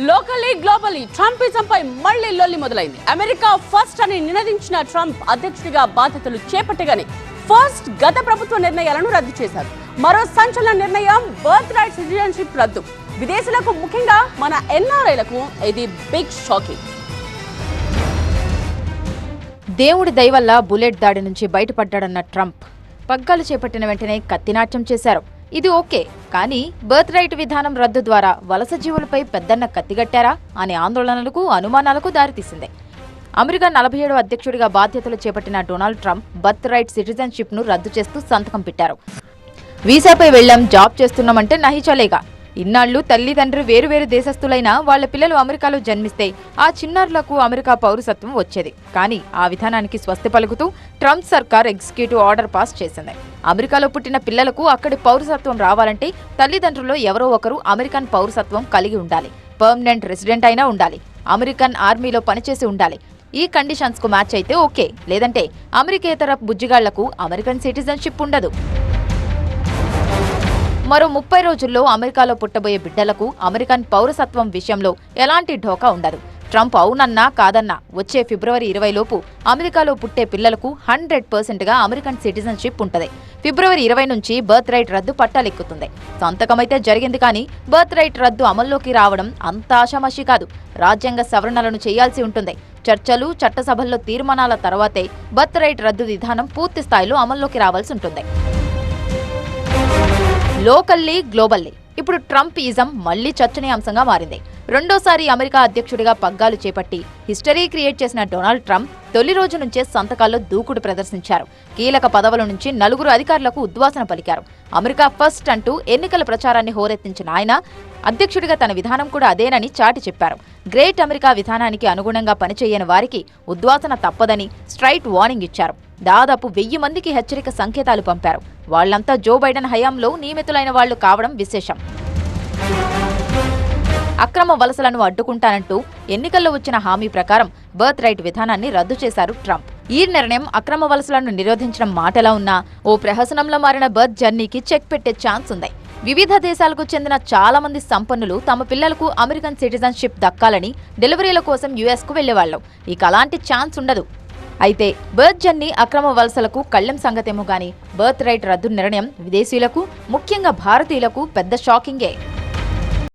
Locally globally ట్రంపిజంపై మళ్లీ లొల్లి మొదలైంది. అమెరికా ఫస్ట్ అని నినదించిన ట్రంప్ అధ్యక్షుడిగా బాధ్యతలు చేపట్టగానే ఫస్ట్ గత ప్రభుత్వ నిర్ణయాలను రద్దు చేశారు. మరో సంచలన నిర్ణయం బర్త్ రైట్ సిటిజన్షిప్ రద్దు. విదేశీయులకు, ముఖ్యంగా మన ఎన్ఆర్ఐలకు ఇది బిగ్ షాకింగ్. దేవుడి దయ వల్ల బుల్లెట్ దాడి నుంచి బయటపడ్డాడన్న ట్రంప్ పగ్గాలు చేపట్టిన వెంటనే కత్తినాట్యం చేశారు. ఇది ఓకే, కానీ బర్త్ రైట్ విధానం రద్దు ద్వారా వలస జీవులపై పెద్దన్న కత్తిగట్టారా అనే ఆందోళనలకు, అనుమానాలకు దారితీసింది. అమెరికా 47వ అధ్యక్షుడిగా బాధ్యతలు చేపట్టిన Donald Trump birth right citizenship ను రద్దు చేస్తూ సంతకం పెట్టారు. వీసాపై వెళ్లాం, జాబ్ చేస్తున్నామంటే నహి చలేగా. ఇన్నాళ్లు తల్లిదండ్రులు వేరువేరు దేశస్థులైనా వాళ్ల పిల్లలు అమెరికాలో జన్మిస్తే ఆ చిన్నారులకు అమెరికా పౌరసత్వం వచ్చేది. కానీ ఆ విధానానికి స్వస్తి పలుకుతూ ట్రంప్ సర్కార్ ఎగ్జిక్యూటివ్ ఆర్డర్ పాస్ చేసింది. అమెరికాలో పుట్టిన పిల్లలకు అక్కడి పౌరసత్వం రావాలంటే తల్లిదండ్రుల్లో ఎవరో ఒకరు అమెరికన్ పౌరసత్వం కలిగి ఉండాలి, పర్మనెంట్ రెసిడెంట్ అయినా ఉండాలి, అమెరికన్ ఆర్మీలో పనిచేసి ఉండాలి. ఈ కండిషన్స్ కు మ్యాచ్ అయితే ఓకే, లేదంటే అమెరికేతర బుజ్జిగాళ్లకు అమెరికన్ సిటిజన్షిప్ ఉండదు. మరో 30 రోజుల్లో అమెరికాలో పుట్టబోయే బిడ్డలకు అమెరికన్ పౌరసత్వం విషయంలో ఎలాంటి ఢోకా ఉండదు. ట్రంప్ అవునన్నా కాదన్నా వచ్చే ఫిబ్రవరి 20 లోపు అమెరికాలో పుట్టే పిల్లలకు 100% అమెరికన్ సిటిజన్షిప్ ఉంటుంది. ఫిబ్రవరి 20 నుంచి బర్త్ రైట్ రద్దు పట్టాలెక్కుతుంది. సంతకమైతే జరిగింది, కానీ బర్త్ రైట్ రద్దు అమల్లోకి రావడం అంత ఆషామాషి కాదు. రాజ్యాంగ సవరణలను చేయాల్సి ఉంటుంది. చర్చలు, చట్టసభల్లో తీర్మానాల తర్వాతే బర్త్ రైట్ రద్దు విధానం పూర్తి స్థాయిలో అమల్లోకి రావాల్సి ఉంటుంది. లోకల్లీ గ్లోబల్లీ ఇప్పుడు ట్రంప్ ఈజం మళ్లీ చర్చనీయాంశంగా మారింది. రెండోసారి అమెరికా అధ్యక్షుడిగా పగ్గాలు చేపట్టి హిస్టరీ క్రియేట్ చేసిన డొనాల్డ్ ట్రంప్ తొలి రోజు నుంచే సంతకాల్లో దూకుడు ప్రదర్శించారు. కీలక పదవుల నుంచి 4 అధికారులకు ఉద్వాసన పలికారు. అమెరికా ఫస్ట్ అంటూ ఎన్నికల ప్రచారాన్ని హోరెత్తించిన ఆయన అధ్యక్షుడిగా తన విధానం కూడా అదేనని చాటి చెప్పారు. గ్రేట్ అమెరికా విధానానికి అనుగుణంగా పనిచేయని వారికి ఉద్వాసన తప్పదని స్ట్రైట్ వార్నింగ్ ఇచ్చారు. దాదాపు 1000 మందికి హెచ్చరిక సంకేతాలు పంపారు. వాళ్లంతా జో బైడెన్ హయాంలో నియమితులైన వాళ్లు కావడం విశేషం. అక్రమ వలసలను అడ్డుకుంటానంటూ ఎన్నికల్లో వచ్చిన హామీ ప్రకారం బర్త్ రైట్ విధానాన్ని రద్దు చేశారు ట్రంప్. ఈ నిర్ణయం అక్రమ వలసలను నిరోధించడం మాటలా ఉన్నా ఓ ప్రహసనంలో మారిన బర్త్ జర్నీకి చెక్ పెట్టే ఛాన్స్ ఉంది. వివిధ దేశాలకు చెందిన చాలా మంది సంపన్నులు తమ పిల్లలకు అమెరికన్ సిటిజన్షిప్ దక్కాలని డెలివరీల కోసం యుఎస్ కు వెళ్లేవాళ్లు. ఇక అలాంటి ఛాన్స్ ఉండదు. అయితే బర్త్ జర్నీ అక్రమ వలసలకు కళ్లెం సంగతేమో గానీ బర్త్ రైట్ రద్దు నిర్ణయం విదేశీయులకు, ముఖ్యంగా భారతీయులకు పెద్ద షాకింగే.